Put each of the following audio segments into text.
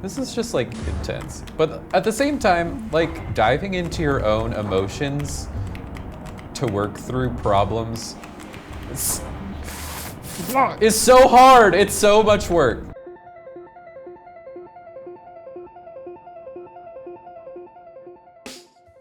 This is just like intense. But at the same time, like diving into your own emotions to work through problems is so hard. It's so much work.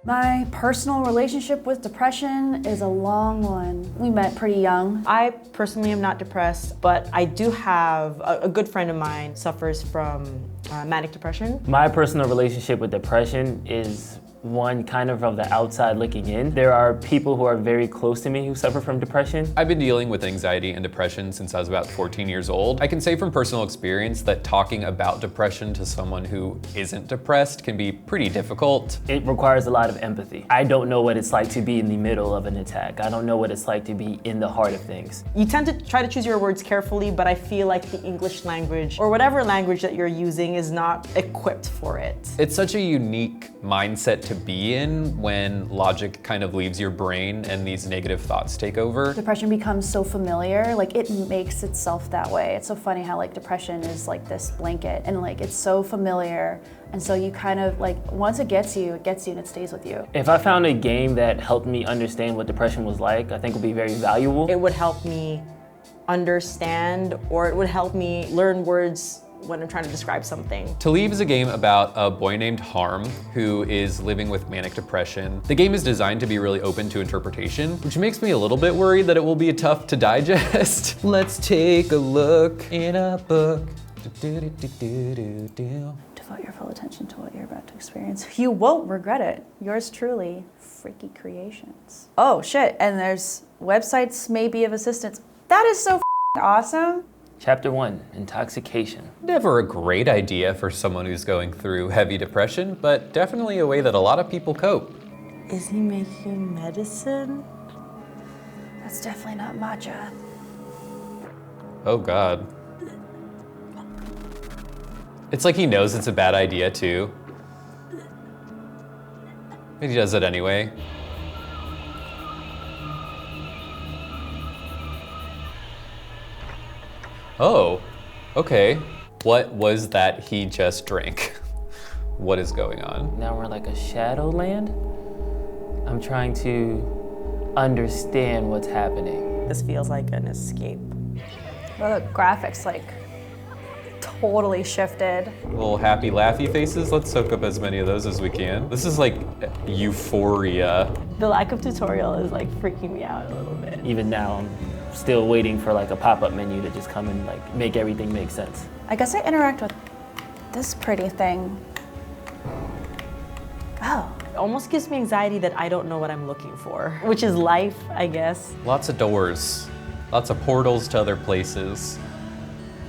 My personal relationship with depression is a long one. We met pretty young. I personally am not depressed, but I do have a good friend of mine suffers from manic depression. My personal relationship with depression is one kind of from the outside looking in. There are people who are very close to me who suffer from depression. I've been dealing with anxiety and depression since I was about 14 years old. I can say from personal experience that talking about depression to someone who isn't depressed can be pretty difficult. It requires a lot of empathy. I don't know what it's like to be in the middle of an attack. I don't know what it's like to be in the heart of things. You tend to try to choose your words carefully, but I feel like the English language or whatever language that you're using is not equipped for it. It's such a unique mindset to be in when logic kind of leaves your brain and these negative thoughts take over. Depression becomes so familiar, like it makes itself that way. It's so funny how like depression is like this blanket and like it's so familiar. And so you kind of like, once it gets you and it stays with you. If I found a game that helped me understand what depression was like, I think it would be very valuable. It would help me understand, or it would help me learn words when I'm trying to describe something. Talib is a game about a boy named Harm who is living with manic depression. The game is designed to be really open to interpretation, which makes me a little bit worried that it will be tough to digest. Let's take a look in a book. Devote your full attention to what you're about to experience. You won't regret it. Yours truly, Freaky Creations. Oh shit, and there's websites may be of assistance. That is so awesome. Chapter 1, Intoxication. Never a great idea for someone who's going through heavy depression, but definitely a way that a lot of people cope. Is he making medicine? That's definitely not matcha. Oh God. It's like he knows it's a bad idea too. But he does it anyway. Oh, okay. What was that he just drank? What is going on? Now we're like a Shadowland. I'm trying to understand what's happening. This feels like an escape. Well, the graphics like totally shifted. Little happy laughy faces. Let's soak up as many of those as we can. This is like euphoria. The lack of tutorial is like freaking me out a little bit. Even now, I'm still waiting for like a pop-up menu to just come and like make everything make sense. I guess I interact with this pretty thing. Oh. It almost gives me anxiety that I don't know what I'm looking for, which is life, I guess. Lots of doors. Lots of portals to other places.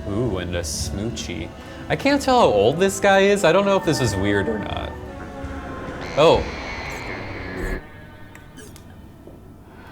Ooh, and a smoochie. I can't tell how old this guy is. I don't know if this is weird or not. Oh.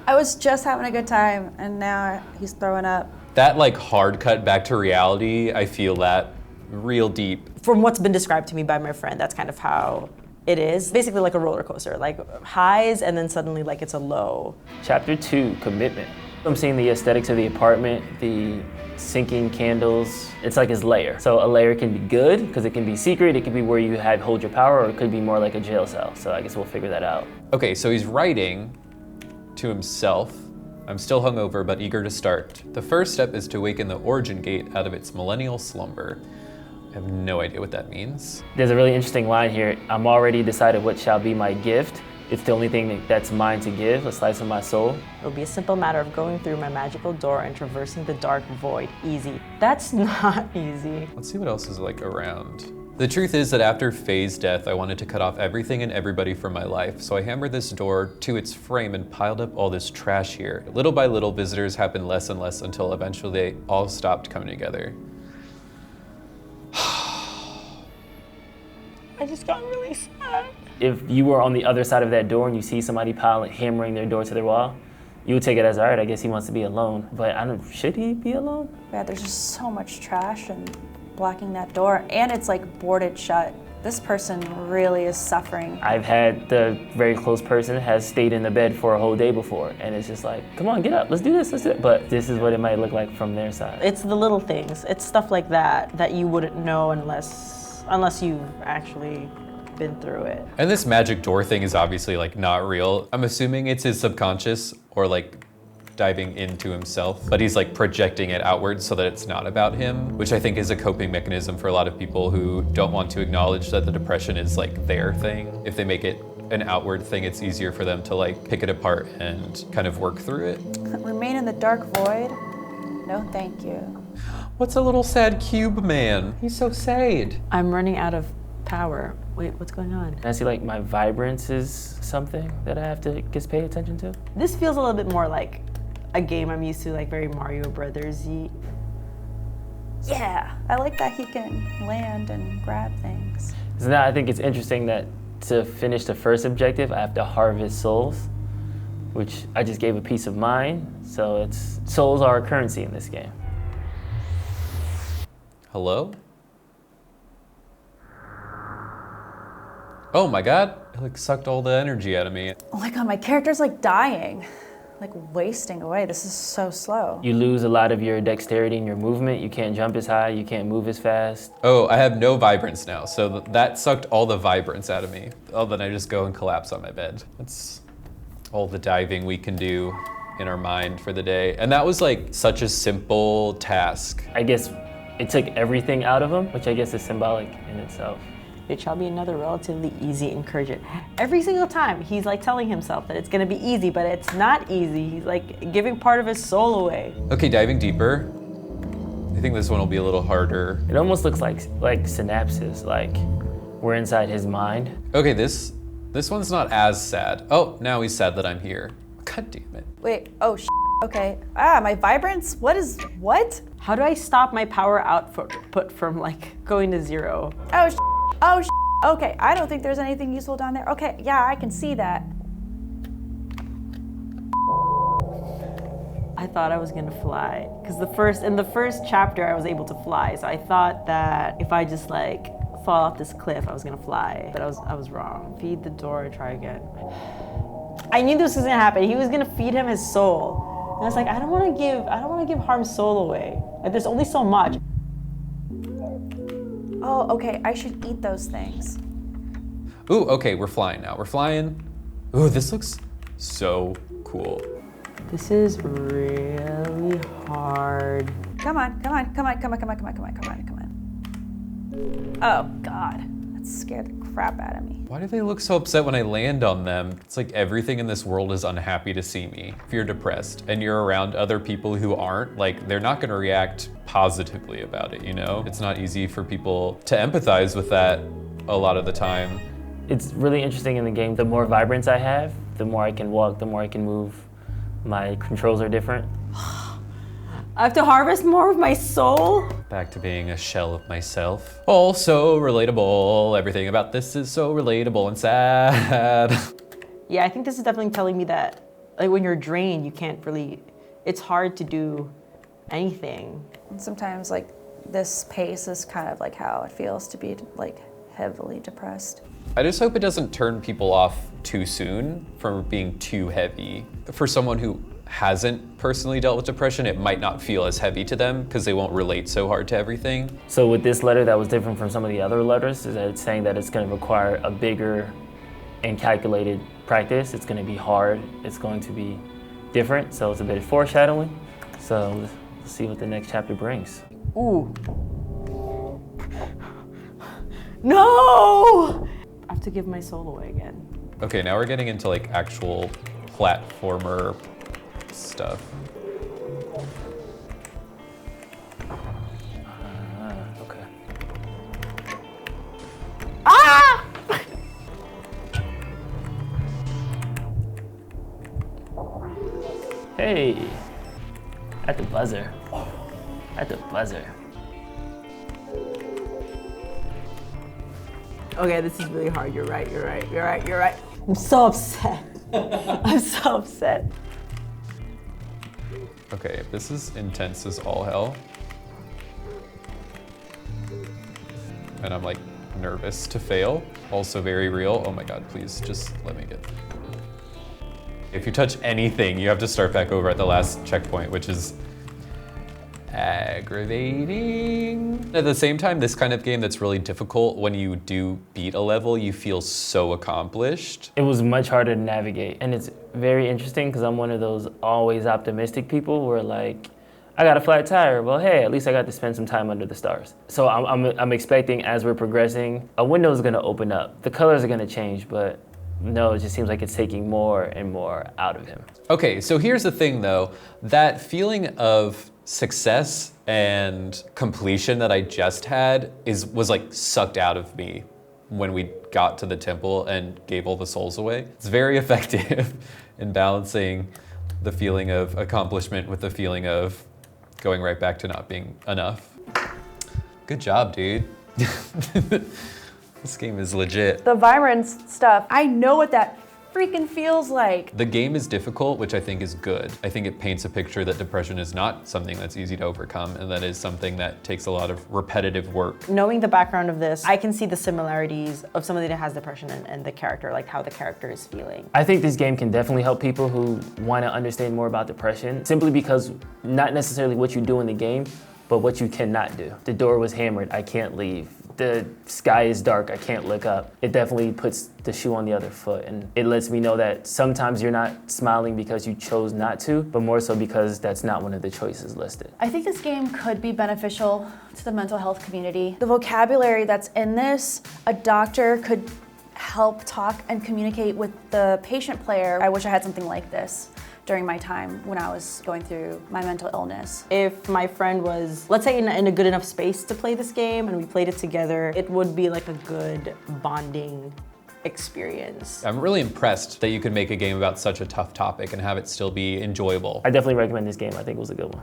I was just having a good time and now he's throwing up. That like hard cut back to reality, I feel that real deep. From what's been described to me by my friend, that's kind of how it is. Basically like a roller coaster, like highs and then suddenly like it's a low. Chapter 2, Commitment. I'm seeing the aesthetics of the apartment, the sinking candles. It's like his lair. So a lair can be good because it can be secret, it can be where you hold your power, or it could be more like a jail cell. So I guess we'll figure that out. Okay, so he's writing to himself. I'm still hungover, but eager to start. The first step is to awaken the origin gate out of its millennial slumber. I have no idea what that means. There's a really interesting line here. I'm already decided what shall be my gift. It's the only thing that's mine to give, a slice of my soul. It'll be a simple matter of going through my magical door and traversing the dark void. Easy. That's not easy. Let's see what else is like around. The truth is that after Faye's death, I wanted to cut off everything and everybody from my life, so I hammered this door to its frame and piled up all this trash here. Little by little, visitors happened less and less until eventually they all stopped coming together. I just got really sad. If you were on the other side of that door and you see somebody hammering their door to their wall, you would take it as, all right, I guess he wants to be alone. But should he be alone? Yeah, there's just so much trash and blocking that door, and it's like boarded shut. This person really is suffering. I've had the very close person has stayed in the bed for a whole day before, and it's just like, come on, get up, let's do this, let's do it. But this is what it might look like from their side. It's the little things. It's stuff like that that you wouldn't know unless unless you've actually been through it. And this magic door thing is obviously like not real. I'm assuming it's his subconscious or like diving into himself, but he's like projecting it outwards so that it's not about him, which I think is a coping mechanism for a lot of people who don't want to acknowledge that the depression is like their thing. If they make it an outward thing, it's easier for them to like pick it apart and kind of work through it. Remain in the dark void? No, thank you. What's a little sad cube man? He's so sad. I'm running out of power. Wait, what's going on? I see like my vibrance is something that I have to just pay attention to. This feels a little bit more like a game I'm used to, like very Mario Brothers-y. Yeah, I like that he can land and grab things. So now I think it's interesting that to finish the first objective, I have to harvest souls, which I just gave a piece of mine. So it's souls are a currency in this game. Hello? Oh my God, it like sucked all the energy out of me. Oh my God, my character's like dying, like wasting away. This is so slow. You lose a lot of your dexterity in your movement. You can't jump as high, you can't move as fast. Oh, I have no vibrance now, so that sucked all the vibrance out of me. Oh, then I just go and collapse on my bed. That's all the diving we can do in our mind for the day. And that was like such a simple task. I guess it took everything out of him, which I guess is symbolic in itself. It shall be another relatively easy encouragement. Every single time, he's like telling himself that it's gonna be easy, but it's not easy. He's like giving part of his soul away. Okay, diving deeper. I think this one will be a little harder. It almost looks like synapses, like we're inside his mind. Okay, this one's not as sad. Oh, now he's sad that I'm here. God damn it. Wait, oh okay. My vibrance, what? How do I stop my power output from like going to zero? Oh, okay, I don't think there's anything useful down there. Okay, yeah, I can see that. I thought I was gonna fly. Because in the first chapter I was able to fly. So I thought that if I just like fall off this cliff, I was gonna fly. But I was wrong. Feed the door, try again. I knew this was gonna happen. He was gonna feed him his soul. And I was like, I don't wanna give Harm's soul away. Like there's only so much. Oh, okay, I should eat those things. Ooh, okay, we're flying now. We're flying. Ooh, this looks so cool. This is really hard. Come on. Oh, God, that scared the crap out of me. Why do they look so upset when I land on them? It's like everything in this world is unhappy to see me. If you're depressed and you're around other people who aren't, like they're not gonna react positively about it, you know? It's not easy for people to empathize with that a lot of the time. It's really interesting in the game. The more vibrance I have, the more I can walk, the more I can move. My controls are different. I have to harvest more of my soul? Back to being a shell of myself. Also relatable. Everything about this is so relatable and sad. Yeah, I think this is definitely telling me that like when you're drained, you can't really, it's hard to do anything. And sometimes like this pace is kind of like how it feels to be like heavily depressed. I just hope it doesn't turn people off too soon from being too heavy. For someone who hasn't personally dealt with depression, it might not feel as heavy to them because they won't relate so hard to everything. So with this letter that was different from some of the other letters is that it's saying that it's going to require a bigger and calculated practice. It's going to be hard. It's going to be different. So it's a bit of foreshadowing. So let's see what the next chapter brings. Ooh. No! I have to give my soul away again. Okay, now we're getting into like actual platformer stuff. Okay. Ah! Hey, at the buzzer. At the buzzer. Okay, this is really hard. You're right. I'm so upset. I'm so upset. Okay, this is intense as all hell. And I'm like nervous to fail. Also very real. Oh my God, please just let me get. If you touch anything, you have to start back over at the last checkpoint, which is aggravating. At the same time, this kind of game that's really difficult, when you do beat a level, you feel so accomplished. It was much harder to navigate, and it's very interesting because I'm one of those always optimistic people where like, I got a flat tire. Well, hey, at least I got to spend some time under the stars. So I'm expecting as we're progressing, a window is gonna open up. The colors are gonna change, but no, it just seems like it's taking more and more out of him. Okay, so here's the thing though, that feeling of success and completion that I just had was like sucked out of me when we got to the temple and gave all the souls away. It's very effective in balancing the feeling of accomplishment with the feeling of going right back to not being enough. Good job, dude. This game is legit. The vibrance stuff, I know what that freaking feels like. The game is difficult, which I think is good. I think it paints a picture that depression is not something that's easy to overcome, and that is something that takes a lot of repetitive work. Knowing the background of this, I can see the similarities of somebody that has depression and the character, like how the character is feeling. I think this game can definitely help people who want to understand more about depression, simply because not necessarily what you do in the game, but what you cannot do. The door was hammered, I can't leave. The sky is dark, I can't look up. It definitely puts the shoe on the other foot, and it lets me know that sometimes you're not smiling because you chose not to, but more so because that's not one of the choices listed. I think this game could be beneficial to the mental health community. The vocabulary that's in this, a doctor could help talk and communicate with the patient player. I wish I had something like this during my time when I was going through my mental illness. If my friend was, let's say, in a good enough space to play this game and we played it together, it would be like a good bonding experience. I'm really impressed that you could make a game about such a tough topic and have it still be enjoyable. I definitely recommend this game. I think it was a good one.